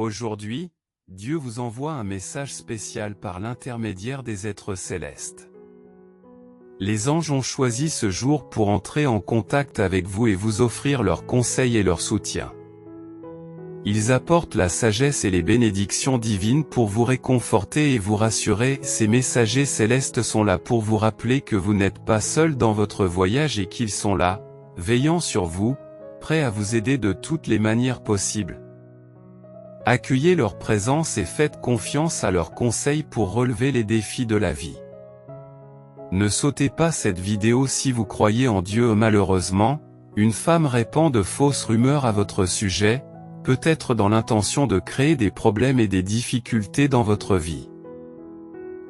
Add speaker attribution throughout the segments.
Speaker 1: Aujourd'hui, Dieu vous envoie un message spécial par l'intermédiaire des êtres célestes. Les anges ont choisi ce jour pour entrer en contact avec vous et vous offrir leurs conseils et leur soutien. Ils apportent la sagesse et les bénédictions divines pour vous réconforter et vous rassurer. Ces messagers célestes sont là pour vous rappeler que vous n'êtes pas seul dans votre voyage et qu'ils sont là, veillant sur vous, prêts à vous aider de toutes les manières possibles. Accueillez leur présence et faites confiance à leurs conseils pour relever les défis de la vie. Ne sautez pas cette vidéo si vous croyez en Dieu. Malheureusement, une femme répand de fausses rumeurs à votre sujet, peut-être dans l'intention de créer des problèmes et des difficultés dans votre vie.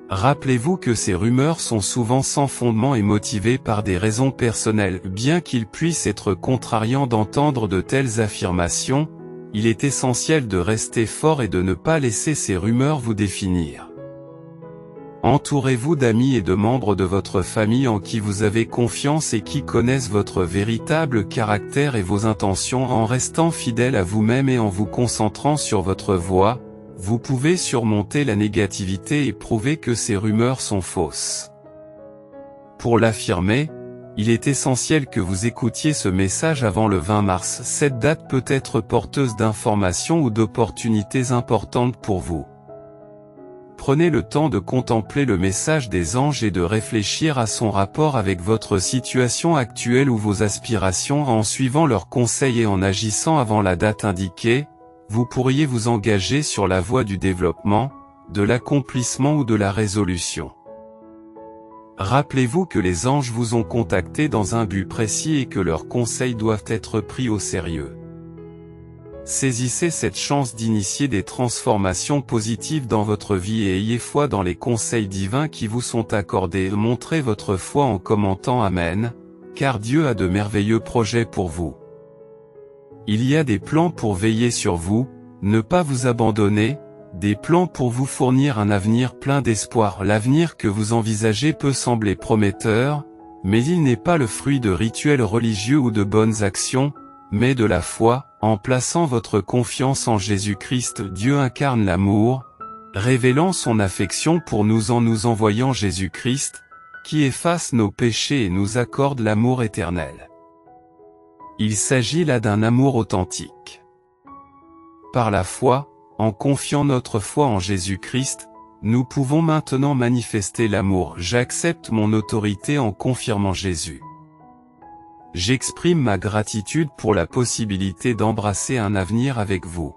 Speaker 1: Rappelez-vous que ces rumeurs sont souvent sans fondement et motivées par des raisons personnelles. Bien qu'il puisse être contrariant d'entendre de telles affirmations, il est essentiel de rester fort et de ne pas laisser ces rumeurs vous définir. Entourez-vous d'amis et de membres de votre famille en qui vous avez confiance et qui connaissent votre véritable caractère et vos intentions. En restant fidèle à vous-même et en vous concentrant sur votre voie, vous pouvez surmonter la négativité et prouver que ces rumeurs sont fausses. Pour l'affirmer, il est essentiel que vous écoutiez ce message avant le 20 mars. Cette date peut être porteuse d'informations ou d'opportunités importantes pour vous. Prenez le temps de contempler le message des anges et de réfléchir à son rapport avec votre situation actuelle ou vos aspirations. En suivant leurs conseils et en agissant avant la date indiquée, vous pourriez vous engager sur la voie du développement, de l'accomplissement ou de la résolution. Rappelez-vous que les anges vous ont contacté dans un but précis et que leurs conseils doivent être pris au sérieux. Saisissez cette chance d'initier des transformations positives dans votre vie et ayez foi dans les conseils divins qui vous sont accordés. Montrez votre foi en commentant Amen, car Dieu a de merveilleux projets pour vous. Il y a des plans pour veiller sur vous, ne pas vous abandonner, des plans pour vous fournir un avenir plein d'espoir. L'avenir que vous envisagez peut sembler prometteur, mais il n'est pas le fruit de rituels religieux ou de bonnes actions, mais de la foi. En plaçant votre confiance en Jésus-Christ, Dieu incarne l'amour, révélant son affection pour nous en nous envoyant Jésus-Christ, qui efface nos péchés et nous accorde l'amour éternel. Il s'agit là d'un amour authentique. Par la foi, en confiant notre foi en Jésus-Christ, nous pouvons maintenant manifester l'amour. J'accepte mon autorité en confirmant Jésus. J'exprime ma gratitude pour la possibilité d'embrasser un avenir avec vous.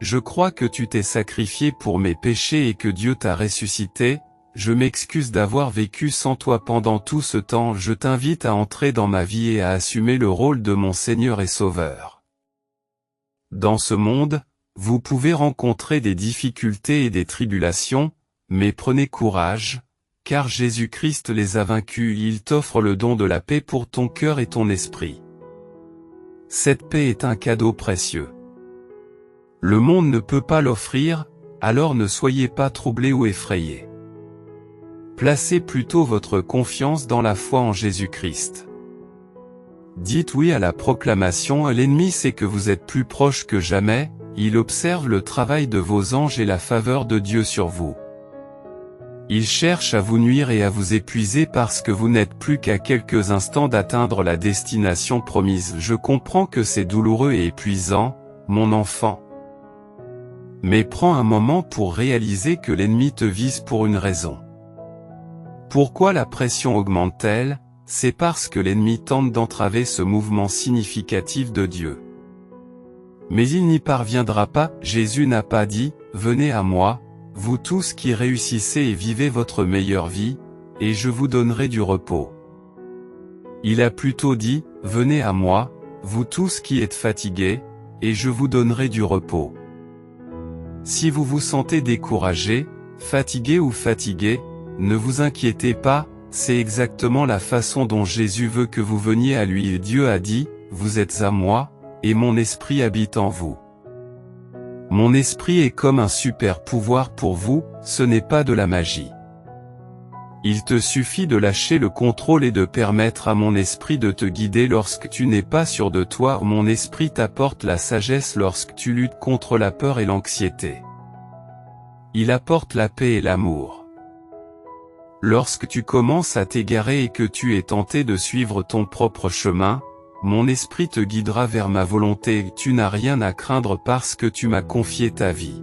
Speaker 1: Je crois que tu t'es sacrifié pour mes péchés et que Dieu t'a ressuscité. Je m'excuse d'avoir vécu sans toi pendant tout ce temps. Je t'invite à entrer dans ma vie et à assumer le rôle de mon Seigneur et Sauveur. Dans ce monde, vous pouvez rencontrer des difficultés et des tribulations, mais prenez courage, car Jésus-Christ les a vaincus. Il t'offre le don de la paix pour ton cœur et ton esprit. Cette paix est un cadeau précieux. Le monde ne peut pas l'offrir, alors ne soyez pas troublés ou effrayés. Placez plutôt votre confiance dans la foi en Jésus-Christ. Dites oui à la proclamation. L'ennemi sait que vous êtes plus proche que jamais, il observe le travail de vos anges et la faveur de Dieu sur vous. Il cherche à vous nuire et à vous épuiser parce que vous n'êtes plus qu'à quelques instants d'atteindre la destination promise. Je comprends que c'est douloureux et épuisant, mon enfant. Mais prends un moment pour réaliser que l'ennemi te vise pour une raison. Pourquoi la pression augmente-t-elle? C'est parce que l'ennemi tente d'entraver ce mouvement significatif de Dieu. Mais il n'y parviendra pas. Jésus n'a pas dit « Venez à moi ». Vous tous qui réussissez et vivez votre meilleure vie, et je vous donnerai du repos. Il a plutôt dit, venez à moi, vous tous qui êtes fatigués, et je vous donnerai du repos. Si vous vous sentez découragé, fatigué ou fatigué, ne vous inquiétez pas, c'est exactement la façon dont Jésus veut que vous veniez à lui. Et Dieu a dit, vous êtes à moi, et mon esprit habite en vous. Mon esprit est comme un super pouvoir pour vous, ce n'est pas de la magie. Il te suffit de lâcher le contrôle et de permettre à mon esprit de te guider lorsque tu n'es pas sûr de toi. Mon esprit t'apporte la sagesse lorsque tu luttes contre la peur et l'anxiété. Il apporte la paix et l'amour. Lorsque tu commences à t'égarer et que tu es tenté de suivre ton propre chemin, mon esprit te guidera vers ma volonté. Tu n'as rien à craindre parce que tu m'as confié ta vie.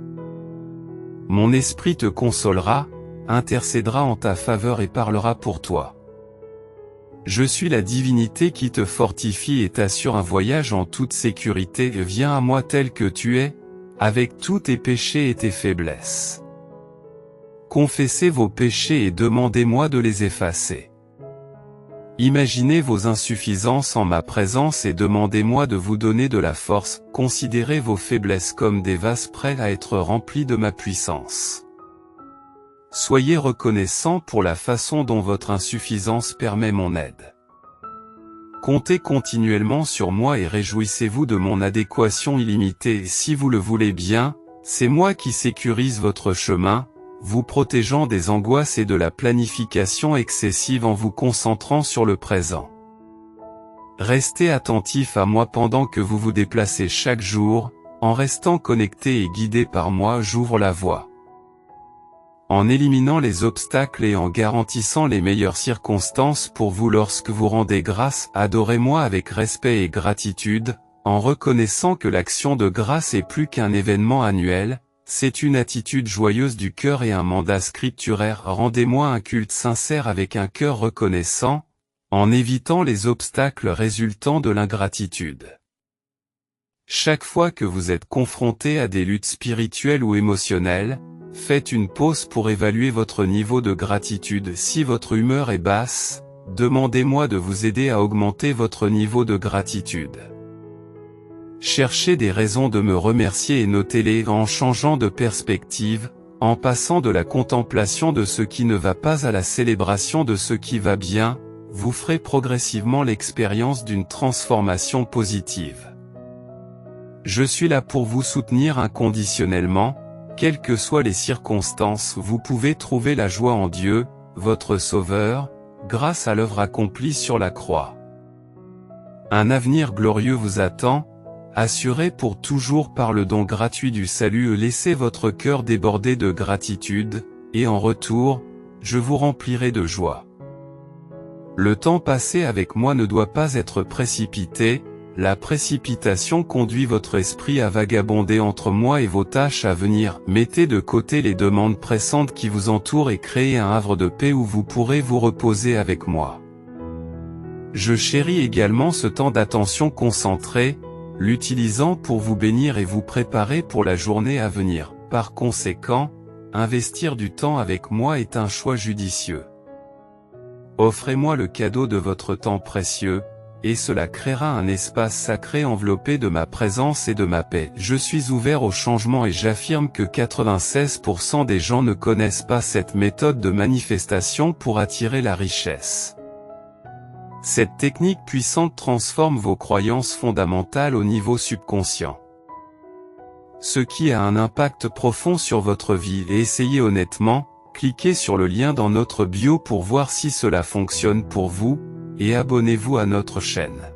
Speaker 1: Mon esprit te consolera, intercédera en ta faveur et parlera pour toi. Je suis la divinité qui te fortifie et t'assure un voyage en toute sécurité. Viens à moi tel que tu es, avec tous tes péchés et tes faiblesses. Confessez vos péchés et demandez-moi de les effacer. Imaginez vos insuffisances en ma présence et demandez-moi de vous donner de la force. Considérez vos faiblesses comme des vases prêts à être remplis de ma puissance. Soyez reconnaissant pour la façon dont votre insuffisance permet mon aide. Comptez continuellement sur moi et réjouissez-vous de mon adéquation illimitée. Si vous le voulez bien, c'est moi qui sécurise votre chemin, vous protégeant des angoisses et de la planification excessive en vous concentrant sur le présent. Restez attentif à moi pendant que vous vous déplacez chaque jour, en restant connecté et guidé par moi. J'ouvre la voie. En éliminant les obstacles et en garantissant les meilleures circonstances pour vous lorsque vous rendez grâce, adorez-moi avec respect et gratitude, en reconnaissant que l'action de grâce est plus qu'un événement annuel, c'est une attitude joyeuse du cœur et un mandat scripturaire. Rendez-moi un culte sincère avec un cœur reconnaissant, en évitant les obstacles résultant de l'ingratitude. Chaque fois que vous êtes confronté à des luttes spirituelles ou émotionnelles, faites une pause pour évaluer votre niveau de gratitude. Si votre humeur est basse, demandez-moi de vous aider à augmenter votre niveau de gratitude. Cherchez des raisons de me remercier et notez-les en changeant de perspective, en passant de la contemplation de ce qui ne va pas à la célébration de ce qui va bien, vous ferez progressivement l'expérience d'une transformation positive. Je suis là pour vous soutenir inconditionnellement. Quelles que soient les circonstances, vous pouvez trouver la joie en Dieu, votre Sauveur, grâce à l'œuvre accomplie sur la croix. Un avenir glorieux vous attend, assuré pour toujours par le don gratuit du salut. Laissez votre cœur déborder de gratitude, et en retour, je vous remplirai de joie. Le temps passé avec moi ne doit pas être précipité. La précipitation conduit votre esprit à vagabonder entre moi et vos tâches à venir. Mettez de côté les demandes pressantes qui vous entourent et créez un havre de paix où vous pourrez vous reposer avec moi. Je chéris également ce temps d'attention concentrée, l'utilisant pour vous bénir et vous préparer pour la journée à venir. Par conséquent, investir du temps avec moi est un choix judicieux. Offrez-moi le cadeau de votre temps précieux, et cela créera un espace sacré enveloppé de ma présence et de ma paix. Je suis ouvert au changement et j'affirme que 96% des gens ne connaissent pas cette méthode de manifestation pour attirer la richesse. Cette technique puissante transforme vos croyances fondamentales au niveau subconscient. Ce qui a un impact profond sur votre vie. Et essayez honnêtement, cliquez sur le lien dans notre bio pour voir si cela fonctionne pour vous, et abonnez-vous à notre chaîne.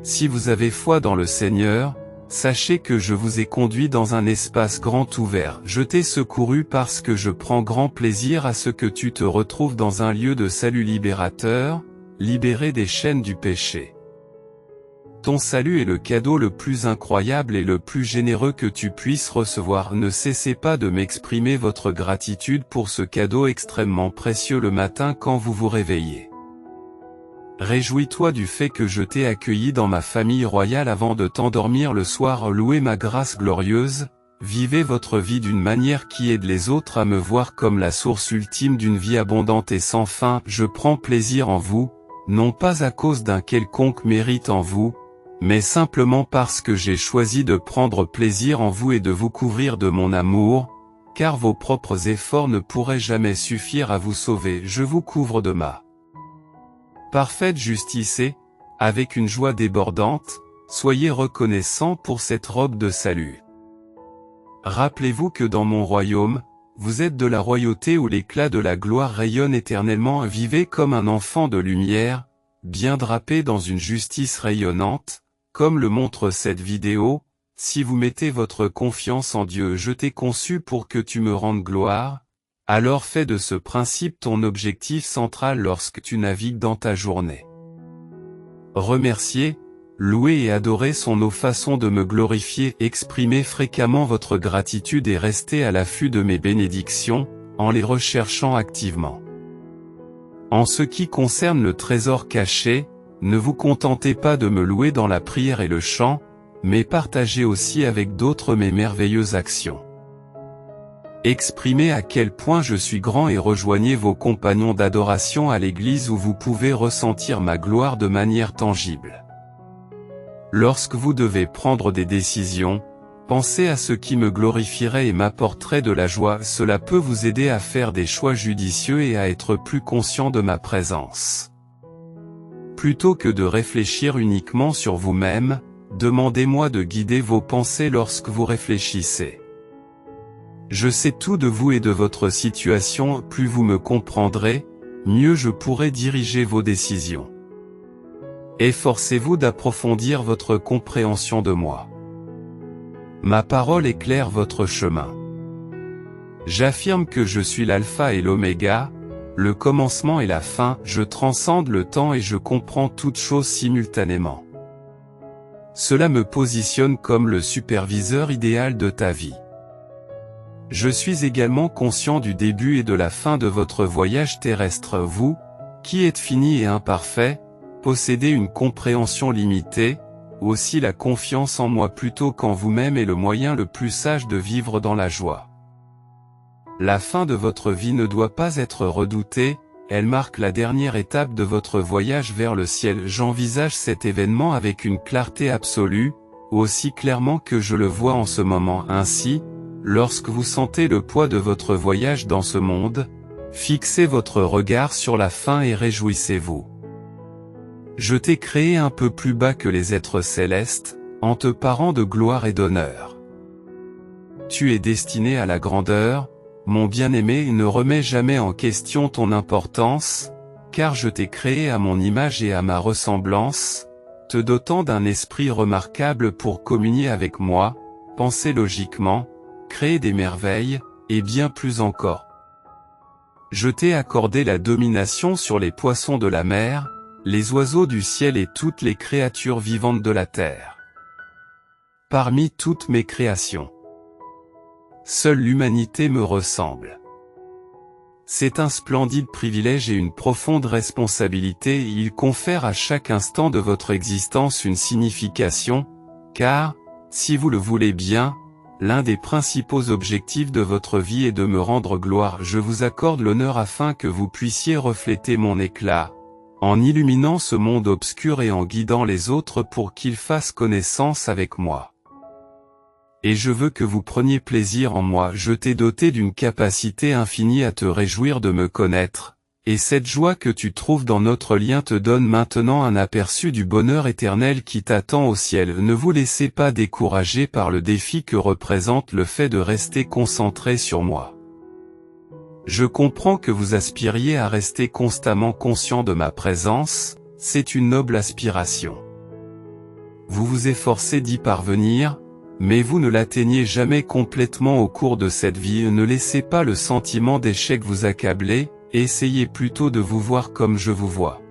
Speaker 1: Si vous avez foi dans le Seigneur, sachez que je vous ai conduit dans un espace grand ouvert. Je t'ai secouru parce que je prends grand plaisir à ce que tu te retrouves dans un lieu de salut libérateur, libéré des chaînes du péché. Ton salut est le cadeau le plus incroyable et le plus généreux que tu puisses recevoir. Ne cessez pas de m'exprimer votre gratitude pour ce cadeau extrêmement précieux le matin quand vous vous réveillez. Réjouis-toi du fait que je t'ai accueilli dans ma famille royale avant de t'endormir le soir. Louez ma grâce glorieuse, vivez votre vie d'une manière qui aide les autres à me voir comme la source ultime d'une vie abondante et sans fin. Je prends plaisir en vous, non pas à cause d'un quelconque mérite en vous, mais simplement parce que j'ai choisi de prendre plaisir en vous et de vous couvrir de mon amour, car vos propres efforts ne pourraient jamais suffire à vous sauver. Je vous couvre de ma parfaite justice et, avec une joie débordante, soyez reconnaissants pour cette robe de salut. Rappelez-vous que dans mon royaume, vous êtes de la royauté où l'éclat de la gloire rayonne éternellement. Vivez comme un enfant de lumière, bien drapé dans une justice rayonnante, comme le montre cette vidéo. Si vous mettez votre confiance en Dieu, je t'ai conçu pour que tu me rendes gloire, alors fais de ce principe ton objectif central lorsque tu navigues dans ta journée. Remercier, louer et adorer sont nos façons de me glorifier. Exprimez fréquemment votre gratitude et restez à l'affût de mes bénédictions, en les recherchant activement. En ce qui concerne le trésor caché, ne vous contentez pas de me louer dans la prière et le chant, mais partagez aussi avec d'autres mes merveilleuses actions. Exprimez à quel point je suis grand et rejoignez vos compagnons d'adoration à l'église où vous pouvez ressentir ma gloire de manière tangible. Lorsque vous devez prendre des décisions, pensez à ce qui me glorifierait et m'apporterait de la joie. Cela peut vous aider à faire des choix judicieux et à être plus conscient de ma présence. Plutôt que de réfléchir uniquement sur vous-même, demandez-moi de guider vos pensées lorsque vous réfléchissez. Je sais tout de vous et de votre situation. Plus vous me comprendrez, mieux je pourrai diriger vos décisions. Efforcez-vous d'approfondir votre compréhension de moi. Ma parole éclaire votre chemin. J'affirme que je suis l'alpha et l'oméga, le commencement et la fin. Je transcende le temps et je comprends toutes choses simultanément. Cela me positionne comme le superviseur idéal de ta vie. Je suis également conscient du début et de la fin de votre voyage terrestre. Vous, qui êtes fini et imparfait, possédez une compréhension limitée, aussi la confiance en moi plutôt qu'en vous-même est le moyen le plus sage de vivre dans la joie. La fin de votre vie ne doit pas être redoutée, elle marque la dernière étape de votre voyage vers le ciel. J'envisage cet événement avec une clarté absolue, aussi clairement que je le vois en ce moment. Ainsi, lorsque vous sentez le poids de votre voyage dans ce monde, fixez votre regard sur la fin et réjouissez-vous. Je t'ai créé un peu plus bas que les êtres célestes, en te parant de gloire et d'honneur. Tu es destiné à la grandeur, mon bien-aimé, et ne remets jamais en question ton importance, car je t'ai créé à mon image et à ma ressemblance, te dotant d'un esprit remarquable pour communier avec moi, penser logiquement, créer des merveilles, et bien plus encore. Je t'ai accordé la domination sur les poissons de la mer, les oiseaux du ciel et toutes les créatures vivantes de la terre. Parmi toutes mes créations, seule l'humanité me ressemble. C'est un splendide privilège et une profonde responsabilité. Il confère à chaque instant de votre existence une signification, car, si vous le voulez bien, l'un des principaux objectifs de votre vie est de me rendre gloire. Je vous accorde l'honneur afin que vous puissiez refléter mon éclat, en illuminant ce monde obscur et en guidant les autres pour qu'ils fassent connaissance avec moi. Et je veux que vous preniez plaisir en moi. Je t'ai doté d'une capacité infinie à te réjouir de me connaître, et cette joie que tu trouves dans notre lien te donne maintenant un aperçu du bonheur éternel qui t'attend au ciel. Ne vous laissez pas décourager par le défi que représente le fait de rester concentré sur moi. Je comprends que vous aspiriez à rester constamment conscient de ma présence, c'est une noble aspiration. Vous vous efforcez d'y parvenir, mais vous ne l'atteignez jamais complètement au cours de cette vie. Ne laissez pas le sentiment d'échec vous accabler, essayez plutôt de vous voir comme je vous vois.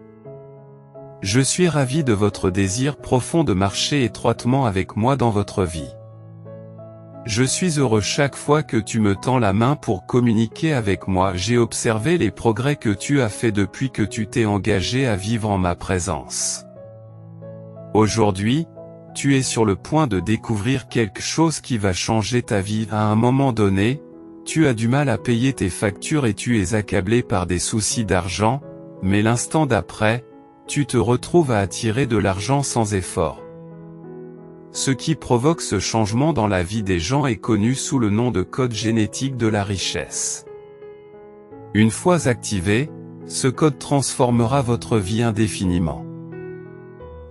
Speaker 1: Je suis ravi de votre désir profond de marcher étroitement avec moi dans votre vie. Je suis heureux chaque fois que tu me tends la main pour communiquer avec moi. J'ai observé les progrès que tu as faits depuis que tu t'es engagé à vivre en ma présence. Aujourd'hui, tu es sur le point de découvrir quelque chose qui va changer ta vie. À un moment donné, tu as du mal à payer tes factures et tu es accablé par des soucis d'argent, mais l'instant d'après, tu te retrouves à attirer de l'argent sans effort. Ce qui provoque ce changement dans la vie des gens est connu sous le nom de code génétique de la richesse. Une fois activé, ce code transformera votre vie indéfiniment.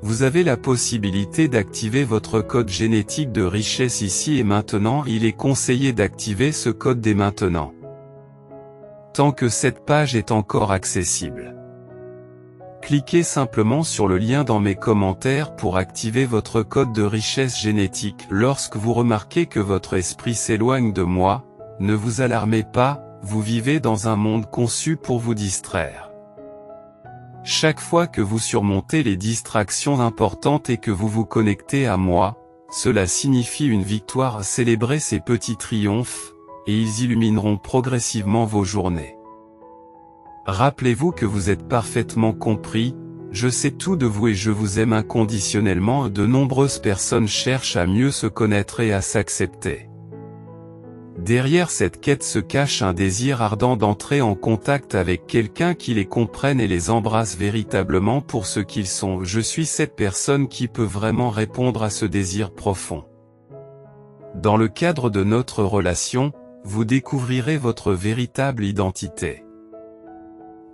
Speaker 1: Vous avez la possibilité d'activer votre code génétique de richesse ici et maintenant. Il est conseillé d'activer ce code dès maintenant. tant que cette page est encore accessible. Cliquez simplement sur le lien dans mes commentaires pour activer votre code de richesse génétique. Lorsque vous remarquez que votre esprit s'éloigne de moi, ne vous alarmez pas, vous vivez dans un monde conçu pour vous distraire. Chaque fois que vous surmontez les distractions importantes et que vous vous connectez à moi, cela signifie une victoire. Célébrez ces petits triomphes, et ils illumineront progressivement vos journées. Rappelez-vous que vous êtes parfaitement compris, je sais tout de vous et je vous aime inconditionnellement. De nombreuses personnes cherchent à mieux se connaître et à s'accepter. Derrière cette quête se cache un désir ardent d'entrer en contact avec quelqu'un qui les comprenne et les embrasse véritablement pour ce qu'ils sont. Je suis cette personne qui peut vraiment répondre à ce désir profond. Dans le cadre de notre relation, vous découvrirez votre véritable identité.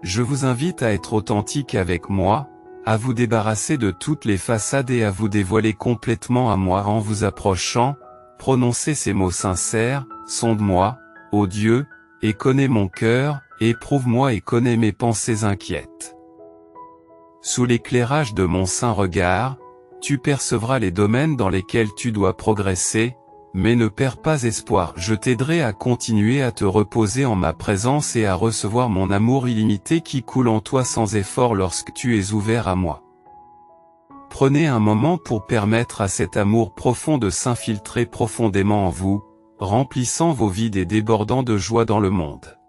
Speaker 1: Je vous invite à être authentique avec moi, à vous débarrasser de toutes les façades et à vous dévoiler complètement à moi en vous approchant. Prononcez ces mots sincères: sonde-moi, ô Dieu, et connais mon cœur, éprouve-moi et connais mes pensées inquiètes. Sous l'éclairage de mon saint regard, tu percevras les domaines dans lesquels tu dois progresser, mais ne perds pas espoir. Je t'aiderai à continuer à te reposer en ma présence et à recevoir mon amour illimité qui coule en toi sans effort lorsque tu es ouvert à moi. Prenez un moment pour permettre à cet amour profond de s'infiltrer profondément en vous, remplissant vos vides et débordant de joie dans le monde.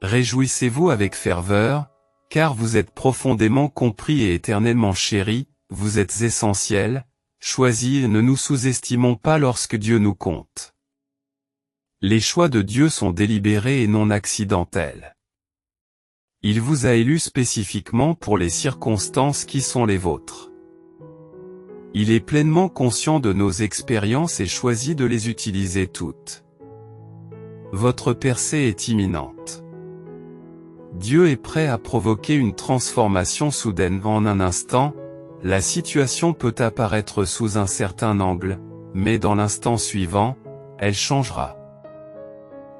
Speaker 1: Réjouissez-vous avec ferveur, car vous êtes profondément compris et éternellement chéri, vous êtes essentiel, choisi. Ne nous sous-estimons pas lorsque Dieu nous compte. Les choix de Dieu sont délibérés et non accidentels. Il vous a élu spécifiquement pour les circonstances qui sont les vôtres. Il est pleinement conscient de nos expériences et choisit de les utiliser toutes. Votre percée est imminente. Dieu est prêt à provoquer une transformation soudaine. En un instant, la situation peut apparaître sous un certain angle, mais dans l'instant suivant, elle changera.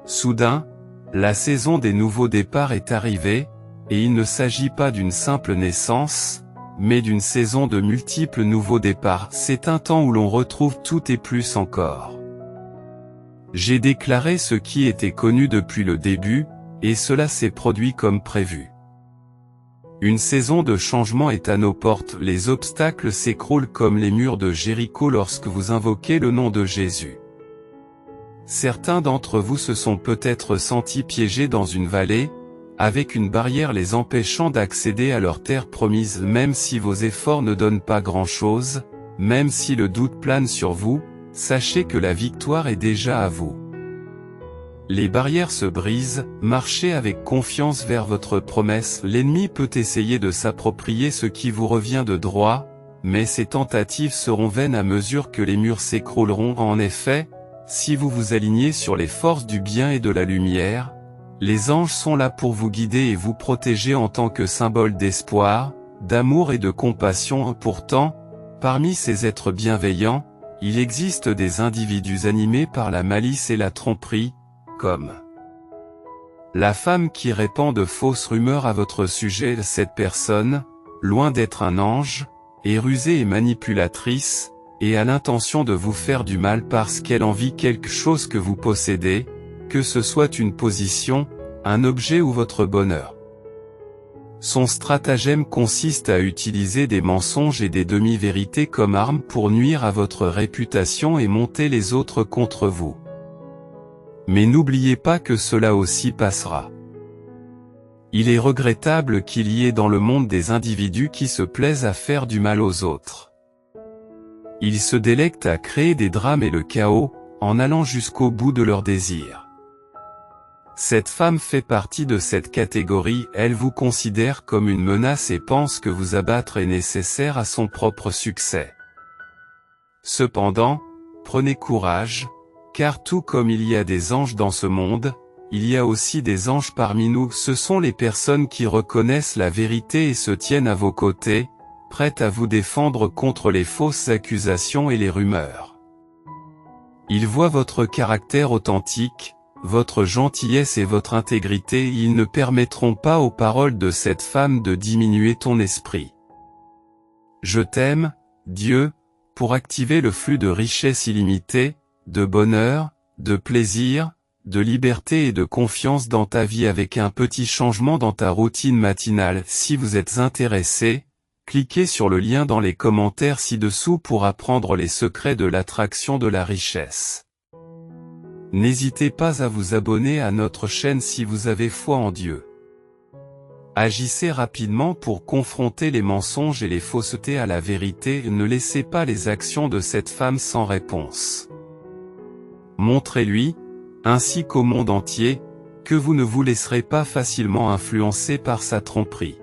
Speaker 1: Soudain, la saison des nouveaux départs est arrivée, et il ne s'agit pas d'une simple naissance, mais d'une saison de multiples nouveaux départs. C'est un temps où l'on retrouve tout et plus encore. J'ai déclaré ce qui était connu depuis le début, et cela s'est produit comme prévu. Une saison de changement est à nos portes. Les obstacles s'écroulent comme les murs de Jéricho lorsque vous invoquez le nom de Jésus. Certains d'entre vous se sont peut-être sentis piégés dans une vallée, avec une barrière les empêchant d'accéder à leur terre promise. Même si vos efforts ne donnent pas grand-chose, même si le doute plane sur vous, sachez que la victoire est déjà à vous. Les barrières se brisent, marchez avec confiance vers votre promesse. L'ennemi peut essayer de s'approprier ce qui vous revient de droit, mais ces tentatives seront vaines à mesure que les murs s'écrouleront. En effet, si vous vous alignez sur les forces du bien et de la lumière, les anges sont là pour vous guider et vous protéger en tant que symbole d'espoir, d'amour et de compassion. Pourtant, parmi ces êtres bienveillants, il existe des individus animés par la malice et la tromperie, comme la femme qui répand de fausses rumeurs à votre sujet. Cette personne, loin d'être un ange, est rusée et manipulatrice, et a l'intention de vous faire du mal parce qu'elle envie quelque chose que vous possédez, que ce soit une position, un objet ou votre bonheur. Son stratagème consiste à utiliser des mensonges et des demi-vérités comme armes pour nuire à votre réputation et monter les autres contre vous. Mais n'oubliez pas que cela aussi passera. Il est regrettable qu'il y ait dans le monde des individus qui se plaisent à faire du mal aux autres. Ils se délectent à créer des drames et le chaos, en allant jusqu'au bout de leurs désirs. Cette femme fait partie de cette catégorie. Elle vous considère comme une menace et pense que vous abattre est nécessaire à son propre succès. Cependant, prenez courage, car tout comme il y a des anges dans ce monde, il y a aussi des anges parmi nous. Ce sont les personnes qui reconnaissent la vérité et se tiennent à vos côtés, prêtes à vous défendre contre les fausses accusations et les rumeurs. Ils voient votre caractère authentique, votre gentillesse et votre intégrité, ils ne permettront pas aux paroles de cette femme de diminuer ton esprit. Je t'aime, Dieu, pour activer le flux de richesse illimitée, de bonheur, de plaisir, de liberté et de confiance dans ta vie avec un petit changement dans ta routine matinale. Si vous êtes intéressé, cliquez sur le lien dans les commentaires ci-dessous pour apprendre les secrets de l'attraction de la richesse. N'hésitez pas à vous abonner à notre chaîne si vous avez foi en Dieu. Agissez rapidement pour confronter les mensonges et les faussetés à la vérité. Ne laissez pas les actions de cette femme sans réponse. Montrez-lui, ainsi qu'au monde entier, que vous ne vous laisserez pas facilement influencer par sa tromperie.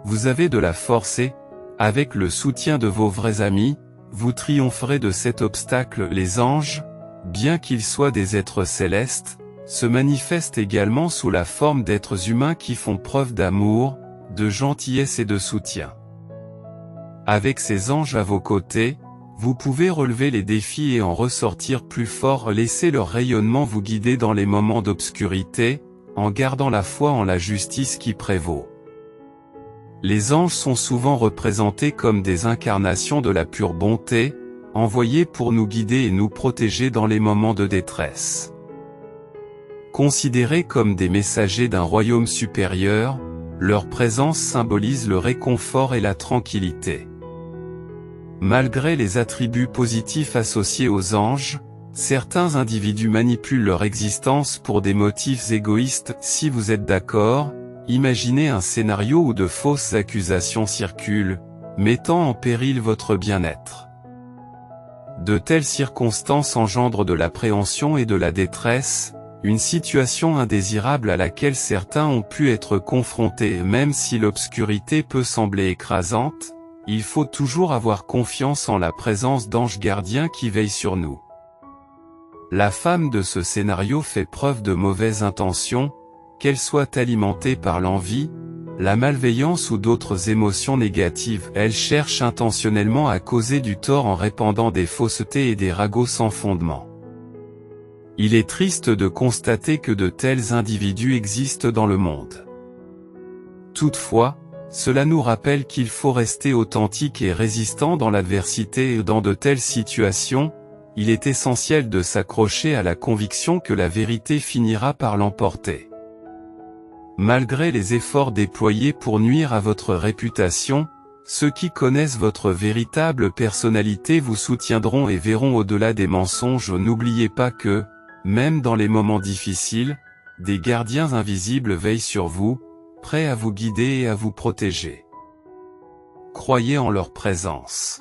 Speaker 1: Vous avez de la force et, avec le soutien de vos vrais amis, vous triompherez de cet obstacle. Les anges, bien qu'ils soient des êtres célestes, se manifestent également sous la forme d'êtres humains qui font preuve d'amour, de gentillesse et de soutien. Avec ces anges à vos côtés, vous pouvez relever les défis et en ressortir plus fort. Laissez leur rayonnement vous guider dans les moments d'obscurité, en gardant la foi en la justice qui prévaut. Les anges sont souvent représentés comme des incarnations de la pure bonté, envoyés pour nous guider et nous protéger dans les moments de détresse. Considérés comme des messagers d'un royaume supérieur, leur présence symbolise le réconfort et la tranquillité. Malgré les attributs positifs associés aux anges, certains individus manipulent leur existence pour des motifs égoïstes. Si vous êtes d'accord, imaginez un scénario où de fausses accusations circulent, mettant en péril votre bien-être. De telles circonstances engendrent de l'appréhension et de la détresse, une situation indésirable à laquelle certains ont pu être confrontés. Même si l'obscurité peut sembler écrasante, il faut toujours avoir confiance en la présence d'anges gardiens qui veillent sur nous. La femme de ce scénario fait preuve de mauvaises intentions, qu'elles soient alimentées par l'envie, la malveillance ou d'autres émotions négatives. Elle cherche intentionnellement à causer du tort en répandant des faussetés et des ragots sans fondement. Il est triste de constater que de tels individus existent dans le monde. Toutefois, cela nous rappelle qu'il faut rester authentique et résistant dans l'adversité et dans de telles situations, il est essentiel de s'accrocher à la conviction que la vérité finira par l'emporter. Malgré les efforts déployés pour nuire à votre réputation, ceux qui connaissent votre véritable personnalité vous soutiendront et verront au-delà des mensonges. N'oubliez pas que, même dans les moments difficiles, des gardiens invisibles veillent sur vous, prêts à vous guider et à vous protéger. Croyez en leur présence.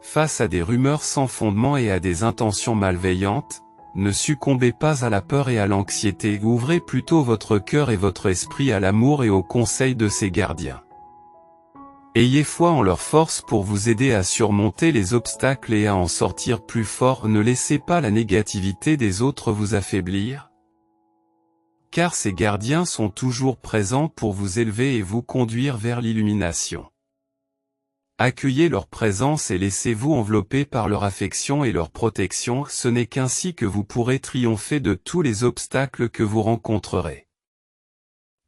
Speaker 1: Face à des rumeurs sans fondement et à des intentions malveillantes, ne succombez pas à la peur et à l'anxiété. Ouvrez plutôt votre cœur et votre esprit à l'amour et aux conseils de ces gardiens. Ayez foi en leur force pour vous aider à surmonter les obstacles et à en sortir plus fort. Ne laissez pas la négativité des autres vous affaiblir, car ces gardiens sont toujours présents pour vous élever et vous conduire vers l'illumination. Accueillez leur présence et laissez-vous envelopper par leur affection et leur protection. Ce n'est qu'ainsi que vous pourrez triompher de tous les obstacles que vous rencontrerez.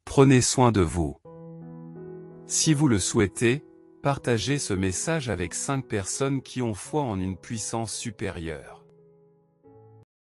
Speaker 1: Prenez soin de vous. Si vous le souhaitez, partagez ce message avec 5 personnes qui ont foi en une puissance supérieure.